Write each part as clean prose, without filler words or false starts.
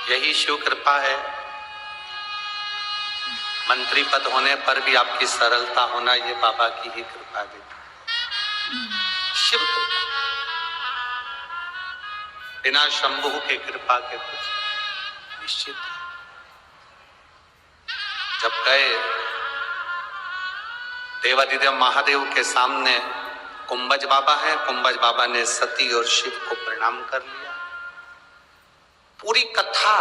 यही शिव कृपा है। मंत्री पद होने पर भी आपकी सरलता होना, ये बाबा की ही कृपा देती। शिव कृपा, बिना शंभु के कृपा के कुछ निश्चित है। जब गए देवादिदेव महादेव के सामने, कुंभज बाबा हैं, कुंभज बाबा ने सती और शिव को प्रणाम कर लिया। पूरी कथा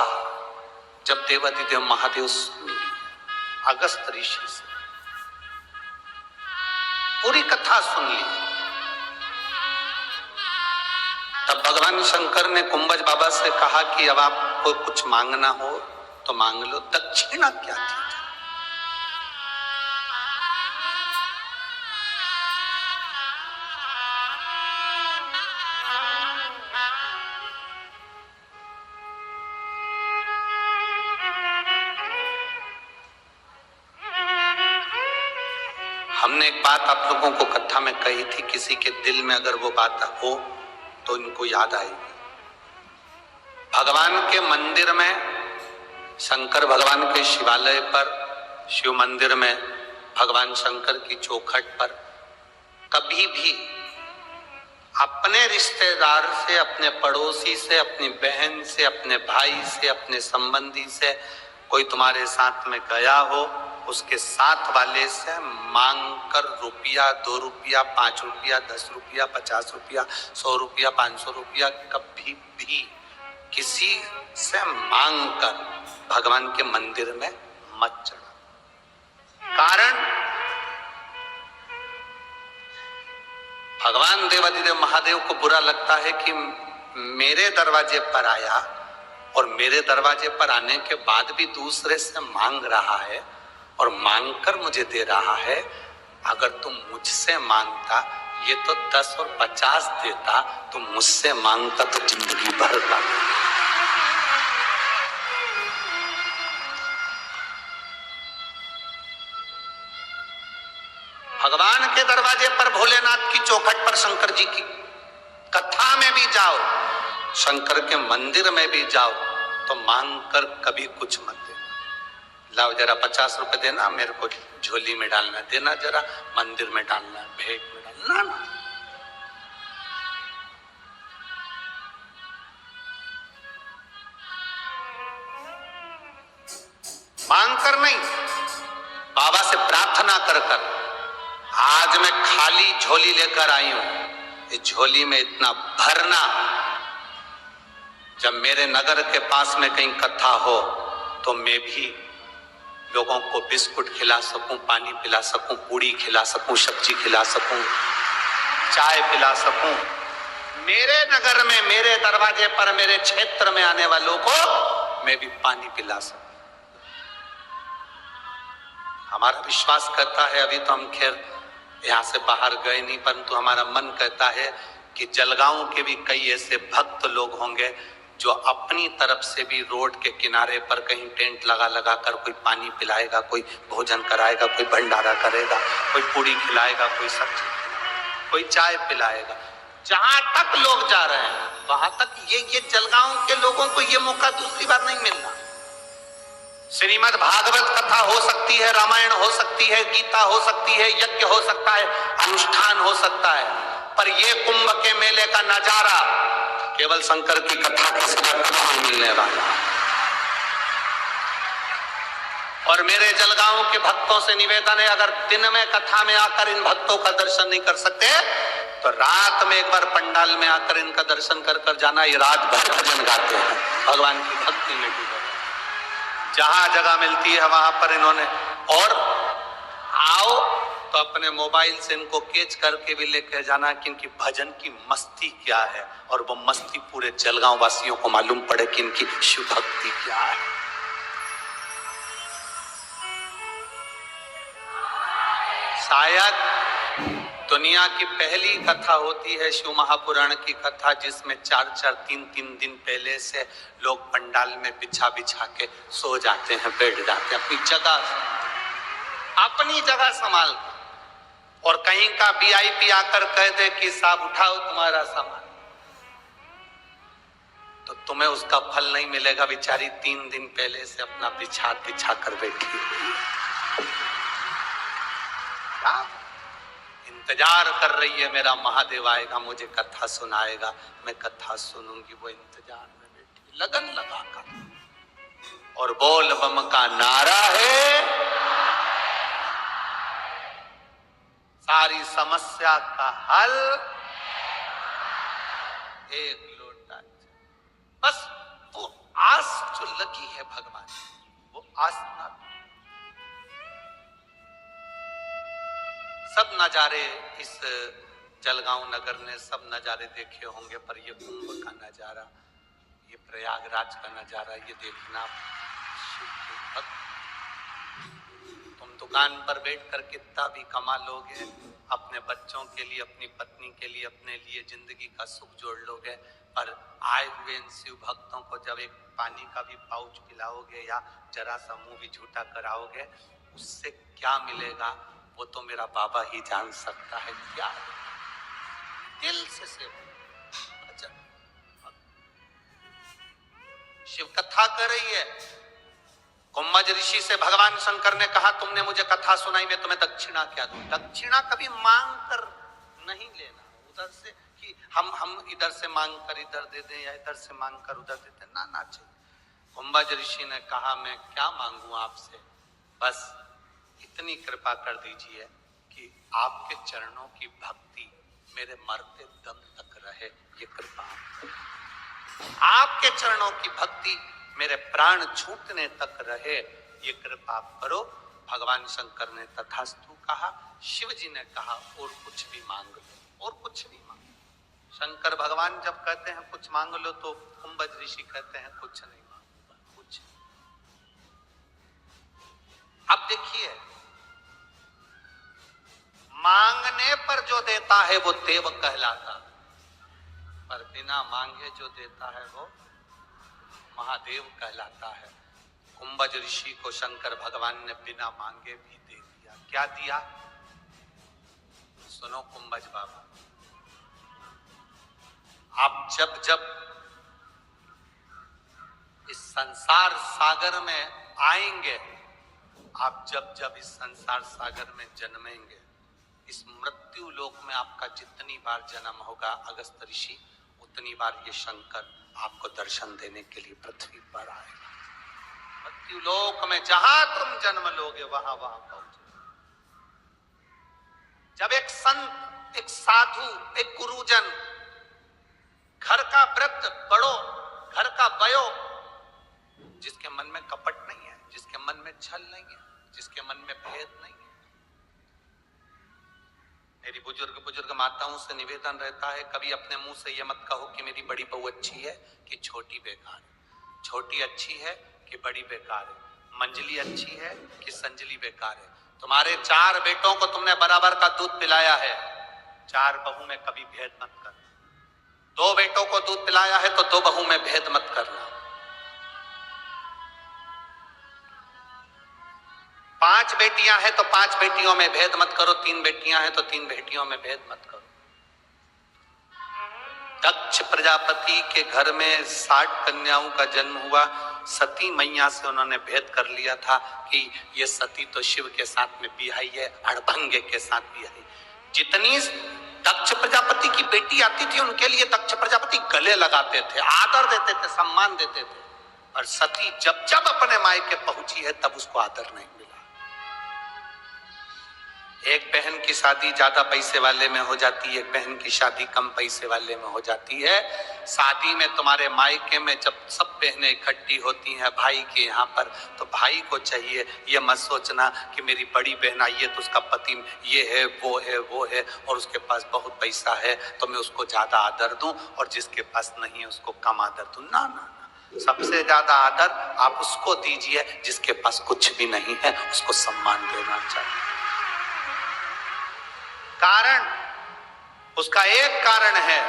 जब देवादिदेव महादेव सुन ली अगस्त ऋषि से, पूरी कथा सुन ली, तब भगवान शंकर ने कुंभज बाबा से कहा कि अब आपको कुछ मांगना हो तो मांग लो। दक्षिणा क्या थी? हमने एक बात आप लोगों को कथा में कही थी, किसी के दिल में अगर वो बात हो तो इनको याद आएगी। भगवान के मंदिर में, शंकर भगवान के शिवालय पर, शिव मंदिर में भगवान शंकर की चौखट पर कभी भी अपने रिश्तेदार से, अपने पड़ोसी से, अपनी बहन से, अपने भाई से, अपने संबंधी से कोई तुम्हारे साथ में गया हो, उसके साथ वाले से मांग कर रुपया, 2 रुपया, 5 रुपया, 10 रुपया, 50 रुपया, 100 रुपया, 500 रुपया कभी भी किसी से मांग कर भगवान के मंदिर में मत चढ़ो। कारण भगवान देवादिदेव महादेव को बुरा लगता है कि मेरे दरवाजे पर आया और मेरे दरवाजे पर आने के बाद भी दूसरे से मांग रहा है और मांगकर मुझे दे रहा है। अगर तुम मुझसे मांगता ये तो 10 और 50 देता, तुम मुझसे मांगता तो जिंदगी भर का। भगवान के दरवाजे पर, भोलेनाथ की चौखट पर, शंकर जी की कथा में भी जाओ, शंकर के मंदिर में भी जाओ तो मांग कर कभी कुछ मत देना। लाओ जरा 50 रुपए देना, मेरे को झोली में डालना, देना जरा मंदिर में डालना, भेंट में डालना ना। मांग कर नहीं, बाबा से प्रार्थना कर कर। आज मैं खाली झोली लेकर आई हूं, इस झोली में इतना भरना, जब मेरे नगर के पास में कहीं कथा हो तो मैं भी लोगों को बिस्कुट खिला सकूं, पानी पिला सकूं, पूड़ी खिला सकूं, सब्जी खिला सकूं, चाय पिला सकूं। मेरे नगर में, मेरे दरवाजे पर, मेरे क्षेत्र में आने वालों को मैं भी पानी पिला सकूं। हमारा विश्वास करता है, अभी तो हम खैर यहाँ से बाहर गए नहीं, परंतु हमारा मन कहता है कि जलगांव के भी कई ऐसे भक्त लोग होंगे जो अपनी तरफ से भी रोड के किनारे पर कहीं टेंट लगा लगा कर कोई पानी पिलाएगा, कोई भोजन कराएगा, कोई भंडारा करेगा, कोई पूड़ी खिलाएगा, कोई सब्जी, कोई चाय पिलाएगा। जहां तक लोग जा रहे हैं वहां तक ये जलगांव के लोगों को ये मौका दूसरी बार नहीं मिलना। श्रीमद् भागवत कथा हो सकती है, रामायण हो सकती है, गीता हो सकती है, यज्ञ हो सकता है, अनुष्ठान हो सकता है, पर ये कुंभ के मेले का नजारा केवल शंकर की कथा के सिवा कहाँ मिलने वाला। और मेरे जलगांव के भक्तों से निवेदन है, अगर दिन में कथा में आकर इन भक्तों का दर्शन नहीं कर सकते तो रात में एक बार पंडाल में आकर इनका दर्शन कर कर जाना। ये रात भर भजन गाते हैं, भगवान की भक्ति में डूबे, जहां जगह मिलती है वहां पर इन्होंने। और आओ तो अपने मोबाइल से इनको कैच करके भी लेकर जाना कि इनकी भजन की मस्ती क्या है, और वो मस्ती पूरे जलगांव वासियों को मालूम पड़े कि इनकी शिव भक्ति क्या है। शायद दुनिया की पहली कथा होती है शिव महापुराण की कथा, जिसमें 4-4, 3-3 दिन पहले से लोग पंडाल में बिछा बिछा के सो जाते हैं, बैठ जाते हैं अपनी जगह संभाल। और कहीं का वीआईपी आकर कह दे कि साहब उठाओ तुम्हारा सामान, तो तुम्हें उसका फल नहीं मिलेगा। बेचारी 3 दिन पहले से अपना बिछा कर बैठी हुई है, इंतजार कर रही है मेरा महादेव आएगा, मुझे कथा सुनाएगा, मैं कथा सुनूंगी। वो इंतजार में बैठी लगन लगाकर, और बोल बम का नारा है, सारी समस्या का हल एक लोटा। बस वो आस जो लगी है भगवान, वो आस ना, सब नजारे इस जलगांव नगर ने सब नजारे देखे होंगे, पर ये कुंभ का नजारा, ये प्रयागराज का नजारा, ये देखना तुम दुकान पर बैठकर कितना भी कमा लोगे, अपने बच्चों के लिए, अपनी पत्नी के लिए, अपने लिए जिंदगी का सुख जोड़ लोगे, पर आए हुए इन शिव भक्तों को जब एक पानी का भी पाउच पिलाओगे या जरा सा मुंह भी झूठा कराओगे, उससे क्या मिलेगा वो तो मेरा बाबा ही जान सकता है। क्या दिल से सेवा, शिव कथा कर रही है। कुंभज ऋषि से भगवान शंकर ने कहा, तुमने मुझे कथा सुनाई, मैं तुम्हें दक्षिणा क्या दूं? दक्षिणा कभी मांग कर नहीं लेना, उधर से कि हम इधर से मांग कर इधर दे दें या इधर से मांग कर उधर दे दें, ना चाहिए। कुंभज ऋषि ने कहा, मैं क्या मांगू आपसे, बस इतनी कृपा कर दीजिए कि आपके चरणों की भक्ति मेरे मरते दम तक रहे, ये कृपा आपके चरणों की भक्ति मेरे प्राण छूटने तक रहे, ये कृपा करो। भगवान शंकर ने तथास्तु कहा। शिव जी ने कहा, और कुछ भी मांग लो, और कुछ भी मांग लो। शंकर भगवान जब कहते हैं कुछ मांग लो, तो कुंभज ऋषि कहते हैं कुछ नहीं मांगूंगा, कुछ। अब देखिए, मांगने पर जो देता है वो देव कहलाता, पर बिना मांगे जो देता है वो महादेव कहलाता है। कुंभज ऋषि को शंकर भगवान ने बिना मांगे भी दे दिया। क्या दिया? सुनो कुंभज बाबा, आप जब जब इस संसार सागर में आएंगे, आप जब जब इस संसार सागर में जन्मेंगे, इस मृत्यु लोक में आपका जितनी बार जन्म होगा अगस्त ऋषि, उतनी बार ये शंकर आपको दर्शन देने के लिए पृथ्वी पर आएगा। मृत्यु लोक में जहां तुम जन्म लोगे वहां वहां पहुंचे। जब एक संत, एक साधु, एक गुरुजन, घर का वृद्ध बड़ो, घर का बयो, जिसके मन में कपट नहीं है, जिसके मन में छल नहीं है, जिसके मन में भेद नहीं है, मेरी बुजुर्ग माताओं से निवेदन रहता है, कभी अपने मुंह से ये मत कहो कि मेरी बड़ी बहू अच्छी है कि छोटी बेकार है, छोटी अच्छी है कि बड़ी बेकार है, मंजली अच्छी है कि संजली बेकार है। तुम्हारे 4 बेटों को तुमने बराबर का दूध पिलाया है, 4 बहू में कभी भेद मत करना। 2 बेटों को दूध पिलाया है तो 2 बहू में भेद मत करना। 5 बेटियां हैं तो 5 बेटियों में भेद मत करो, 3 बेटियां हैं तो 3 बेटियों में भेद मत करो। दक्ष प्रजापति के घर में 60 कन्याओं का जन्म हुआ। सती मैया से उन्होंने भेद कर लिया था कि ये सती तो शिव के साथ में बिहाई है, अड़भंगे के साथ बिहाई। जितनी दक्ष प्रजापति की बेटी आती थी उनके लिए दक्ष प्रजापति गले लगाते थे, आदर देते थे, सम्मान देते थे, और सती जब जब अपने मायके पहुंची है तब उसको आदर नहीं मिला। एक बहन की शादी ज्यादा पैसे वाले में हो जाती है, एक बहन की शादी कम पैसे वाले में हो जाती है। शादी में तुम्हारे मायके में जब सब बहनें इकट्ठी होती हैं भाई के यहाँ पर, तो भाई को चाहिए ये मत सोचना कि मेरी बड़ी बहन आई है तो उसका पति ये है वो है और उसके पास बहुत पैसा है तो मैं उसको ज्यादा आदर दूं, और जिसके पास नहीं है उसको कम आदर दूं। ना ना ना, सबसे ज्यादा आदर आप उसको दीजिए जिसके पास कुछ भी नहीं है, उसको सम्मान देना चाहिए। कारण, उसका एक कारण है,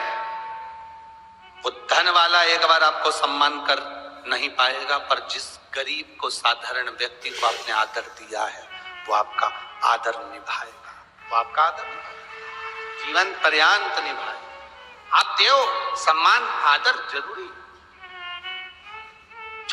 वो धन वाला एक बार आपको सम्मान कर नहीं पाएगा, पर जिस गरीब को, साधारण व्यक्ति को आपने आदर दिया है वो आपका आदर निभाएगा, वो आपका आदर जीवन पर्यंत निभाएगा। आप देव सम्मान आदर जरूरी,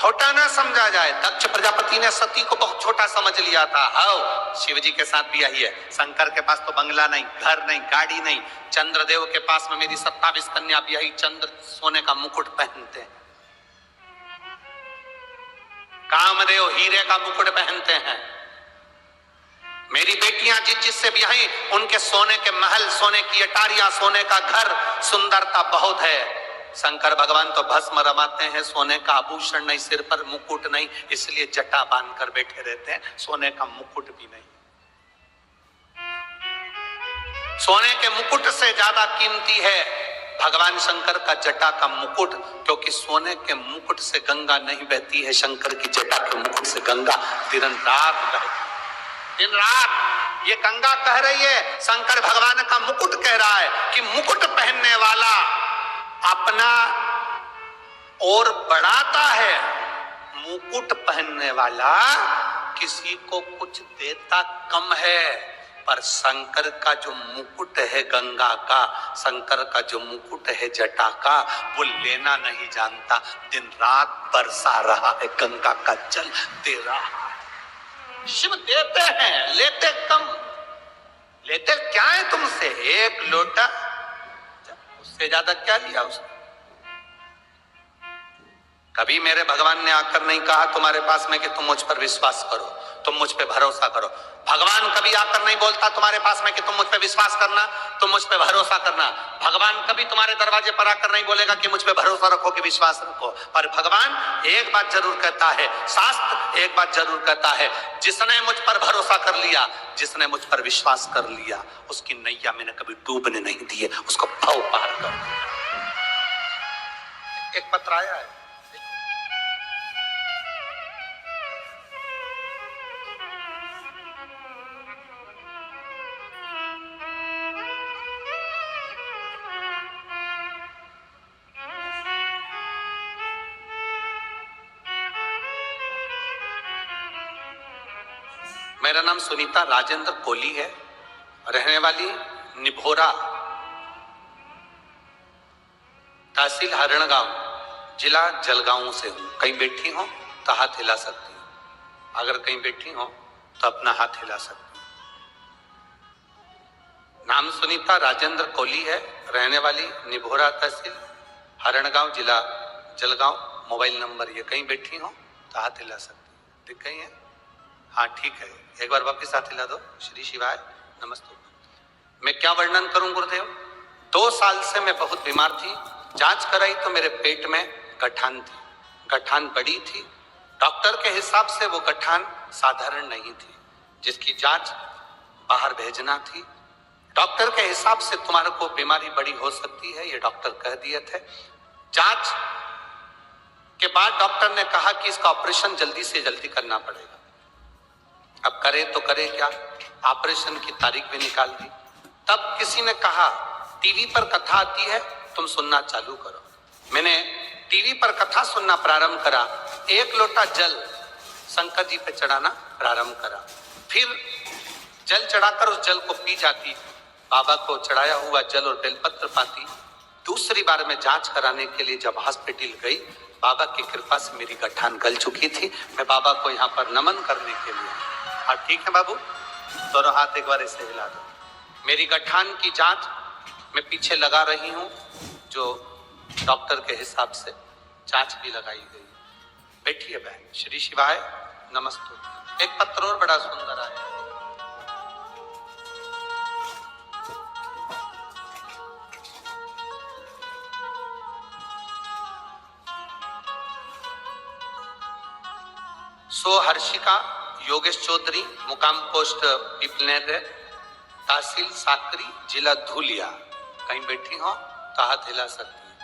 छोटा ना समझा जाए। दक्ष प्रजापति ने सती को बहुत छोटा समझ लिया था। हाँ, शिव जी के साथ भी यही है। शंकर के पास तो बंगला नहीं, घर नहीं, गाड़ी नहीं। चंद्रदेव के पास में मेरी 27 कन्या भी यही चंद्र सोने का मुकुट पहनते हैं। कामदेव हीरे का मुकुट पहनते हैं। मेरी बेटियां जिससे भी आई उनके सोने के महल, सोने की अटारियां, सोने का घर, सुंदरता बहुत है। शंकर भगवान तो भस्म रमाते हैं, सोने का आभूषण नहीं, सिर पर मुकुट नहीं, इसलिए जटा बांध कर बैठे रहते हैं, सोने का मुकुट भी नहीं। सोने के मुकुट से ज्यादा कीमती है भगवान शंकर का जटा का मुकुट, क्योंकि सोने के मुकुट से गंगा नहीं बहती है, शंकर की जटा के मुकुट से गंगा दिन रात बहती। दिन रात ये गंगा कह रही है, शंकर भगवान का मुकुट कह रहा है कि मुकुट पहनने वाला अपना और बढ़ाता है, मुकुट पहनने वाला किसी को कुछ देता कम है। पर शंकर का जो मुकुट है गंगा का, शंकर का जो मुकुट है जटा का, वो लेना नहीं जानता। दिन रात बरसा रहा है, गंगा का जल दे रहा है। शिव देते हैं, लेते कम। लेते क्या है तुमसे? एक लोटा, उससे ज्यादा क्या लिया उसने? कभी मेरे भगवान ने आकर नहीं कहा तुम्हारे पास में कि तुम मुझ पर विश्वास करो, तुम मुझ पे भरोसा करो। भगवान कभी आकर नहीं बोलता तुम्हारे पास में कि तुम मुझ पे विश्वास करना, तुम मुझ पे भरोसा करना। भगवान कभी तुम्हारे दरवाजे पर आकर नहीं बोलेगा कि मुझ पे भरोसा रखो, कि विश्वास रखो। पर भगवान एक बात जरूर कहता है, शास्त्र एक बात जरूर कहता है, जिसने मुझ पर भरोसा कर लिया, जिसने मुझ पर विश्वास कर लिया, उसकी नैया मैंने कभी डूबने नहीं दी है, उसको भाव पार कर। एक पत्र आया है, मेरा नाम सुनीता राजेंद्र कोहली है, रहने वाली निभोरा, तहसील हरणगांव, जिला जलगांव से हूं। कहीं बैठी हो तो हाथ हिला सकती हूँ, अगर कहीं बैठी हो तो अपना हाथ हिला सकती हूँ। नाम सुनीता राजेंद्र कोहली है, रहने वाली निभोरा, तहसील हरणगांव, जिला जलगांव। मोबाइल नंबर ये। कहीं बैठी हो तो हाथ हिला सकती हूँ। दिख गई है? हाँ ठीक है, एक बार वापिस हाथ हिला दो। श्री शिवाय नमस्ते। मैं क्या वर्णन करूं गुरुदेव? 2 साल से मैं बहुत बीमार थी। जांच कराई तो मेरे पेट में गठान थी, गठान बड़ी थी। डॉक्टर के हिसाब से वो गठान साधारण नहीं थी, जिसकी जांच बाहर भेजना थी। डॉक्टर के हिसाब से तुम्हारे को बीमारी बड़ी हो सकती है, ये डॉक्टर कह दिए थे। जांच के बाद डॉक्टर ने कहा कि इसका ऑपरेशन जल्दी से जल्दी करना पड़ेगा। अब करे तो करे क्या, ऑपरेशन की तारीख भी निकाल दी। तब किसी ने कहा टीवी पर कथा आती है, तुम सुनना चालू करो। मैंने टीवी पर कथा सुनना प्रारंभ करा। 1 लोटा जल शंकर जी पे चढ़ाना प्रारंभ करा। फिर जल चढ़ाकर उस जल को पी जाती, बाबा को चढ़ाया हुआ जल और बेलपत्र पाती। दूसरी बार मैं जांच कराने के लिए जब हॉस्पिटल गई, बाबा की कृपा से मेरी गठान गल चुकी थी। मैं बाबा को यहाँ पर नमन करने के लिए, हाँ ठीक है बाबू, दोनों हाथ एक बार ऐसे हिला दो। मेरी गठान की जांच मैं पीछे लगा रही हूँ, जो डॉक्टर के हिसाब से जांच भी लगाई गई। बैठिए बहन। श्री शिवाय नमस्ते। एक पत्र और बड़ा सुंदर आया है। सो हर्षिका योगेश चौधरी, मुकाम पोस्ट पिपलेर, तहसील साकरी, जिला धुलिया। कहीं बैठी हो तो हाथ हिला सकती है,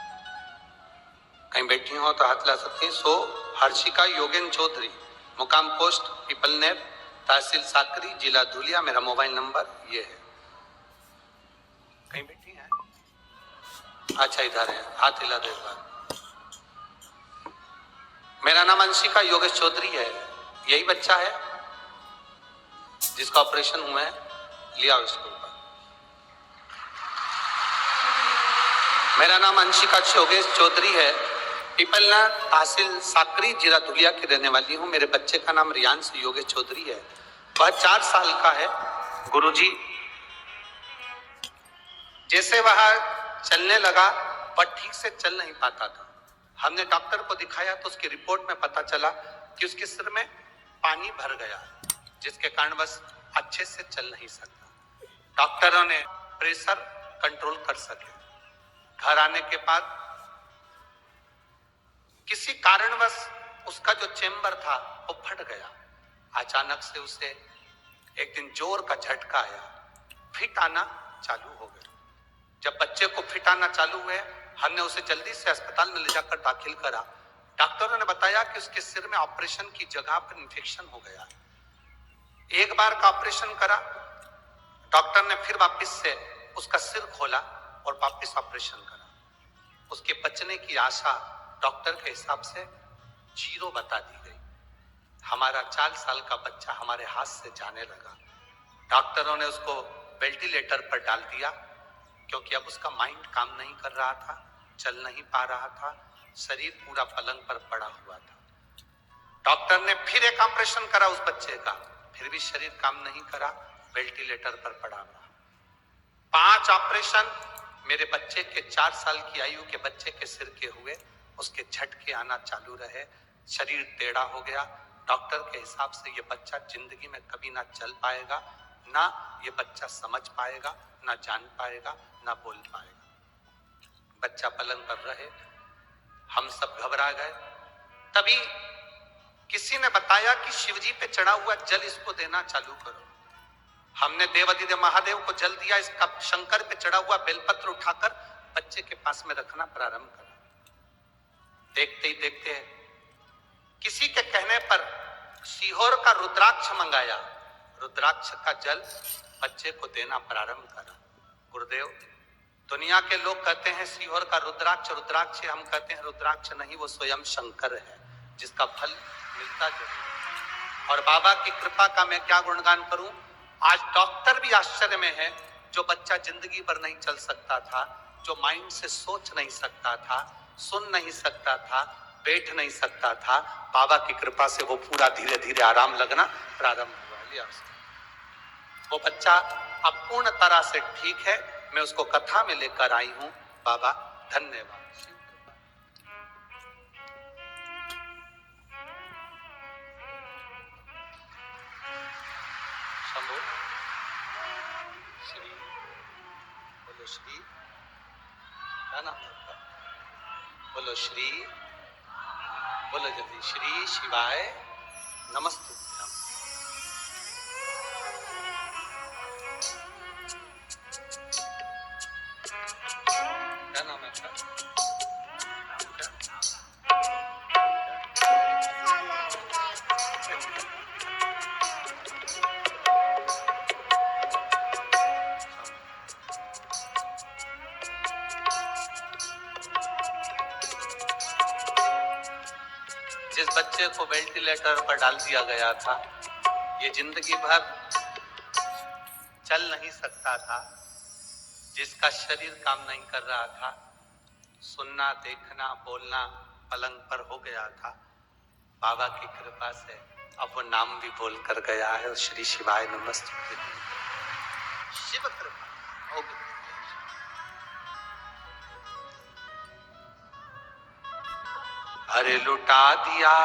कहीं बैठी हो तो हाथ हिला सकती है। सो हर्षिका योगेन चौधरी, मुकाम पोस्ट पिपलनेर, तहसील साकरी, जिला धुलिया। मेरा मोबाइल नंबर ये है। कहीं बैठी है? अच्छा इधर है, हाथ हिला दो एक बार। मेरा नाम अंशिका योगेश चौधरी है। यही बच्चा है जिसका ऑपरेशन हुआ है, लिया उसको ऊपर। मेरा नाम अंशिका योगेश चौधरी है, पीपलना तहसील साकरी जिला धुलिया की रहने वाली हूँ। मेरे बच्चे का नाम रियांश योगेश चौधरी है। वह 4 साल का है। गुरुजी, जैसे वह चलने लगा वह ठीक से चल नहीं पाता था। हमने डॉक्टर को दिखाया तो उसकी रिपोर्ट में पता चला कि उसके सिर में पानी भर गया, जिसके कारण बस अच्छे से चल नहीं सकता। डॉक्टरों ने प्रेशर कंट्रोल कर सके। घर आने के बाद किसी कारणवश उसका जो चेंबर था वो फट गया। अचानक से उसे एक दिन जोर का झटका आया, फिट आना चालू हो गया। जब बच्चे को फिट आना चालू हुए, हमने उसे जल्दी से अस्पताल में ले जाकर दाखिल करा। डॉक्टरों ने बताया कि उसके सिर में ऑपरेशन की जगह पर इन्फेक्शन हो गया। एक बार का ऑपरेशन करा, डॉक्टर ने फिर वापस से उसका सिर खोला और वापस ऑपरेशन करा। उसके बचने की आशा डॉक्टर के हिसाब से 0 बता दी गई। हमारा 4 साल का बच्चा हमारे हाथ से जाने लगा। डॉक्टरों ने उसको वेंटिलेटर पर डाल दिया, क्योंकि अब उसका माइंड काम नहीं कर रहा था, चल नहीं पा रहा था, शरीर पूरा पलंग पर पड़ा हुआ था। डॉक्टर ने फिर एक ऑपरेशन करा उस बच्चे का, फिर भी शरीर काम नहीं करा, वेंटिलेटर पर पड़ा रहा। 5 ऑपरेशन मेरे बच्चे के 4 साल की आयु के बच्चे के सिर के हुए। उसके झटके आना चालू रहे, शरीर टेढ़ा हो गया। डॉक्टर के हिसाब से ये बच्चा जिंदगी में कभी ना चल पाएगा, ना ये बच्चा समझ पाएगा, ना जान पाएगा, ना बोल पाएगा। बच्चा पलंग पर रहे। हम सब घबरा गए। तभी किसी ने बताया कि शिवजी पे चढ़ा हुआ जल इसको देना चालू करो। हमने देवाधिदेव महादेव को जल दिया। इसका शंकर पे चढ़ा हुआ बेलपत्र उठाकर बच्चे के पास में रखना प्रारंभ करा। देखते ही देखते किसी के कहने पर सीहोर का रुद्राक्ष मंगाया। रुद्राक्ष का जल बच्चे को देना प्रारंभ करा। गुरुदेव, दुनिया के लोग कहते हैं सीहोर का रुद्राक्ष रुद्राक्ष है, हम कहते हैं रुद्राक्ष नहीं, वो स्वयं शंकर है, जिसका फल मिलता जरूर। और बाबा की कृपा का मैं क्या गुणगान करूं। आज डॉक्टर भी आश्चर्य में है। जो बच्चा जिंदगी भर नहीं चल सकता था, जो माइंड से सोच नहीं सकता था, सुन नहीं सकता था, बैठ नहीं सकता था, बाबा की कृपा से वो पूरा धीरे धीरे आराम लगना प्रारंभ हुआ। लिया वो बच्चा अब पूर्ण तरह से ठीक है। मैं उसको कथा में लेकर आई हूं। बाबा धन्यवाद। शंभो श्री, बोलो श्री, क्या नाम है आपका? बोलो श्री, बोलो जल्दी, श्री शिवाय नमस्ते। क्या नाम है आपका? जिस बच्चे को वेंटिलेटर पर डाल दिया गया था, ये जिंदगी भर चल नहीं सकता था, जिसका शरीर काम नहीं कर रहा था, सुनना, देखना, बोलना पलंग पर हो गया था, बाबा की कृपा से अब वो नाम भी बोल कर गया है। श्री शिवाय नमस्ते। शिव कृपा हो गई। अरे लुटा दिया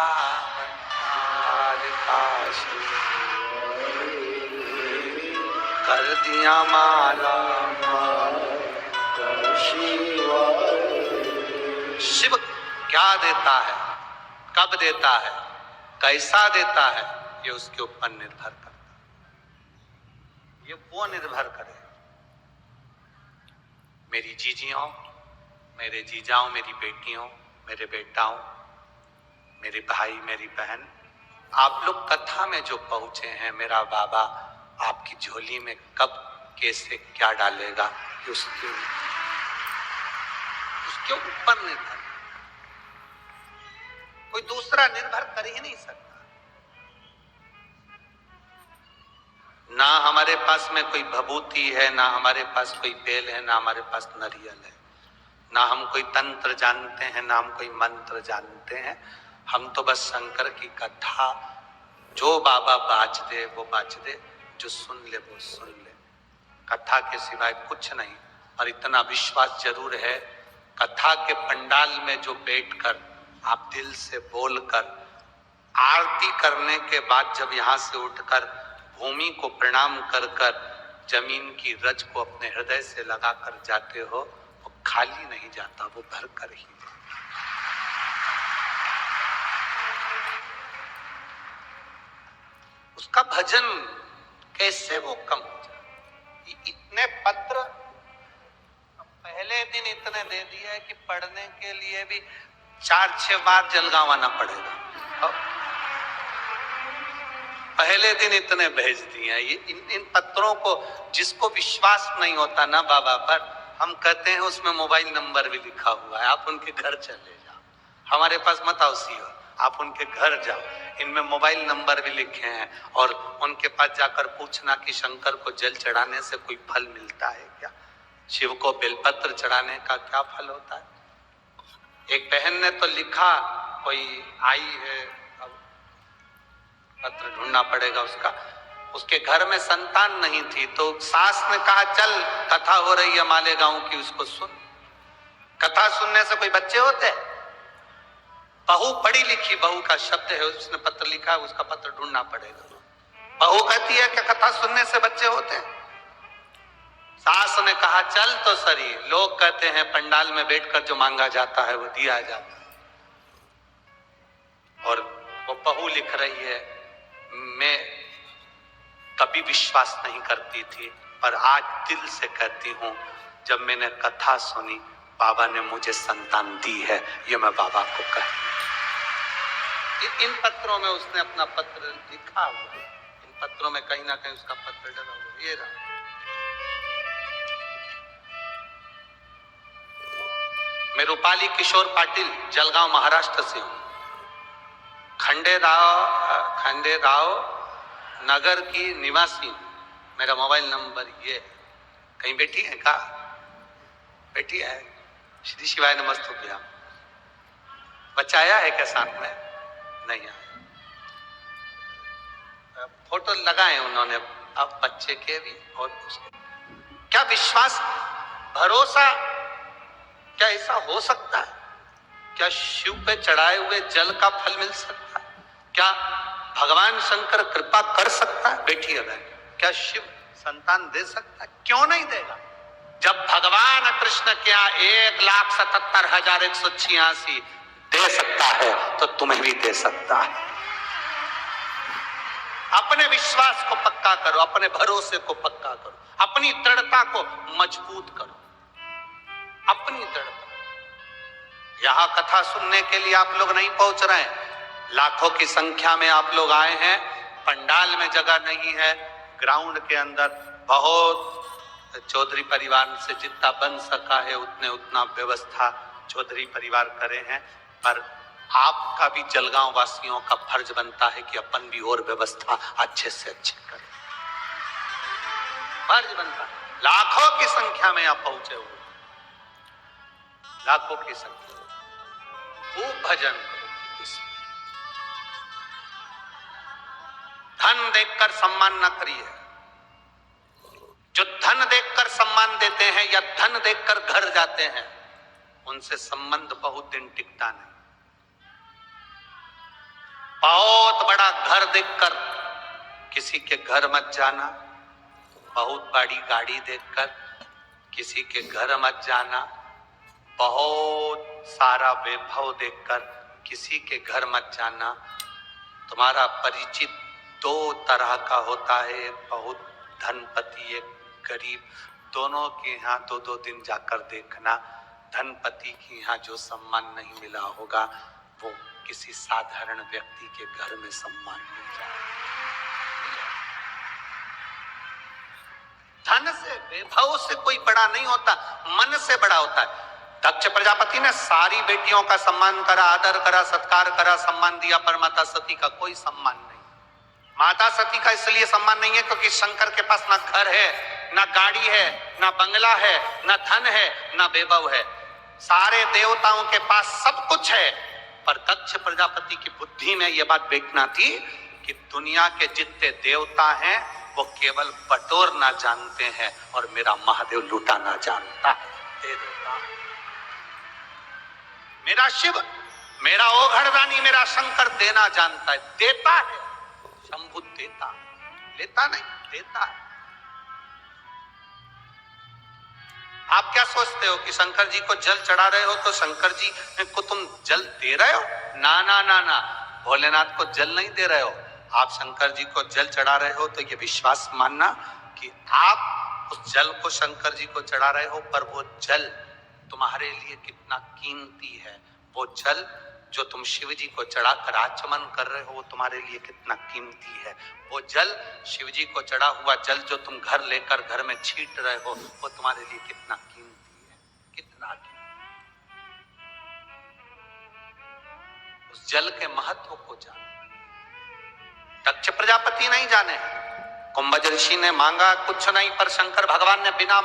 कर दिया माला। शिव क्या देता है, कब देता है, कैसा देता है, ये उसके ऊपर निर्भर करता है। ये वो निर्भर करे। मेरी जीजियों, मेरे जीजाओं, मेरी बेटियों, मेरे बेटाओं, मेरे भाई, मेरी बहन, आप लोग कथा में जो पहुंचे हैं, मेरा बाबा आपकी झोली में कब कैसे क्या डालेगा, उसके ऊपर निर्भर। कोई दूसरा निर्भर कर ही नहीं सकता। ना हमारे पास में कोई भभूति है, ना हमारे पास कोई बेल है, ना हमारे पास नरियल है। ना हम कोई तंत्र जानते हैं, ना हम कोई मंत्र जानते हैं। हम तो बस शंकर की कथा जो बाबा बाज दे वो बाज दे, जो सुन ले वो सुन ले, कथा के सिवाय कुछ नहीं। और इतना विश्वास जरूर है, कथा के पंडाल में जो बैठकर आप दिल से बोलकर आरती करने के बाद जब यहाँ से उठकर भूमि को प्रणाम कर कर जमीन की रज को अपने हृदय से लगाकर जाते हो, वो खाली नहीं जाता, वो भर कर ही। उसका भजन कैसे वो कम हो जाए। इतने पत्र पहले दिन इतने दे दिया है कि पढ़ने के लिए भी 4-6 बार जलगावाना पड़ेगा। पहले दिन इतने भेज दिए हैं। ये इन पत्रों को जिसको विश्वास नहीं होता ना बाबा पर, हम कहते हैं उसमें मोबाइल नंबर भी लिखा हुआ है, आप उनके घर चले जाओ, हमारे पास मत आओ सीओ, आप उनके घर जाओ, इनमें मोबाइल नंबर भी लिखे हैं। और उनके पास जाकर पूछना कि शंकर को जल चढ़ाने से कोई फल मिलता है क्या, शिव को बेलपत्र चढ़ाने का क्या फल होता है। एक बहन ने तो लिखा, कोई आई है, अब पत्र ढूंढना पड़ेगा उसका, उसके घर में संतान नहीं थी तो सास ने कहा चल कथा हो रही है मालेगांव की, उसको सुन। कथा सुनने से कोई बच्चे होते? बहू पढ़ी लिखी बहू का शब्द है, उसने पत्र लिखा, उसका पत्र ढूंढना पड़ेगा। बहू कहती है कि कथा सुनने से बच्चे होते हैं? सास ने कहा चल तो सही, लोग कहते हैं पंडाल में बैठकर जो मांगा जाता है वो दिया जाता है। और वो बहू लिख रही है, मैं कभी विश्वास नहीं करती थी पर आज दिल से कहती हूं, जब मैंने कथा सुनी बाबा ने मुझे संतान दी है, ये मैं बाबा को कह। इन पत्रों में उसने अपना पत्र लिखा हुआ है, इन पत्रों में कहीं ना कहीं उसका पत्र डला हुआ। ये रहा। मैं रूपाली किशोर पाटिल जलगांव महाराष्ट्र से हूं। खंडेराव नगर की निवासी हूं। मेरा मोबाइल नंबर ये है। कहीं बैठी है का? बैठी है? श्री शिवाय नमस्तुभ्यां। बच्चा आया है क्या साथ में? नहीं आया। फोटो लगाए उन्होंने अब बच्चे के भी और उसके। क्या विश्वास, भरोसा, क्या ऐसा हो सकता है? क्या शिव पे चढ़ाए हुए जल का फल मिल सकता है? क्या भगवान शंकर कृपा कर सकता है? बैठी है बहन, क्या शिव संतान दे सकता है? क्यों नहीं देगा? जब भगवान कृष्ण क्या 1,77,186 दे सकता है तो तुम्हें भी दे सकता है। अपने विश्वास को पक्का करो, अपने भरोसे को पक्का करो, अपनी दृढ़ता को मजबूत करो, अपनी दृढ़ता। यहां कथा सुनने के लिए आप लोग नहीं पहुंच रहे हैं, लाखों की संख्या में आप लोग आए हैं, पंडाल में जगह नहीं है, ग्राउंड के अंदर बहुत चौधरी परिवार से जितना बन सका है उतना व्यवस्था चौधरी परिवार करे हैं। पर आपका भी जलगांव वासियों का फर्ज बनता है कि अपन भी और व्यवस्था अच्छे से अच्छे करें, फर्ज बनता है। लाखों की संख्या में आप पहुंचे हुए, लाखों की संख्या, खूब भजन करो। धन देखकर सम्मान न करिए। जो धन देखकर सम्मान देते हैं या धन देखकर घर जाते हैं, उनसे संबंध बहुत दिन टिकता नहीं। बहुत बड़ा घर देखकर किसी के घर मत जाना, बहुत बड़ी गाड़ी देखकर किसी के घर मत जाना, बहुत सारा वैभव देखकर किसी के घर मत जाना। तुम्हारा परिचित दो तरह का होता है, एक बहुत धनपति एक गरीब, दोनों के यहाँ 2-2 दिन जाकर देखना। धनपति के यहाँ जो सम्मान नहीं मिला होगा वो किसी साधारण व्यक्ति के घर में सम्मान मिल जाए। धन से वैभव से कोई बड़ा नहीं होता, मन से बड़ा होता है। दक्ष प्रजापति ने सारी बेटियों का सम्मान करा, आदर करा, सत्कार करा, सम्मान दिया, पर माता सती का कोई सम्मान नहीं। माता सती का इसलिए सम्मान नहीं है क्योंकि शंकर के पास ना घर है, ना गाड़ी है, ना बंगला है, ना धन है, ना वैभव है। सारे देवताओं के पास सब कुछ है, पर दक्ष प्रजापति की बुद्धि में यह बात बैठना थी कि दुनिया के जितने देवता हैं वो केवल बटोरना जानते हैं और मेरा महादेव लुटाना जानता है। हे देवता, मेरा शिव, मेरा ओघड़दानी, मेरा शंकर देना जानता है, देता है। शंभु देता, लेता नहीं, देता है। आप क्या सोचते हो कि शंकर जी को जल चढ़ा रहे हो तो शंकर जी को तुम जल दे रहे हो? ना ना ना ना, भोलेनाथ को जल नहीं दे रहे हो। आप शंकर जी को जल चढ़ा रहे हो तो ये विश्वास मानना कि आप उस जल को शंकर जी को चढ़ा रहे हो, पर वो जल तुम्हारे लिए कितना कीमती है। वो जल जो तुम शिव जी को चढ़ाकर आचमन कर रहे हो वो तुम्हारे लिए कितना कीमती है। वो जल, शिव जी को चढ़ा हुआ जल जो तुम घर लेकर घर में छींट रहे हो वो तुम्हारे लिए कितना कीमती है, कितना कीमती। उस जल के महत्व को जानो। दक्ष प्रजापति नहीं जाने, कुंभज ऋषि ने मांगा कुछ नहीं, पर शंकर भगवान ने बिना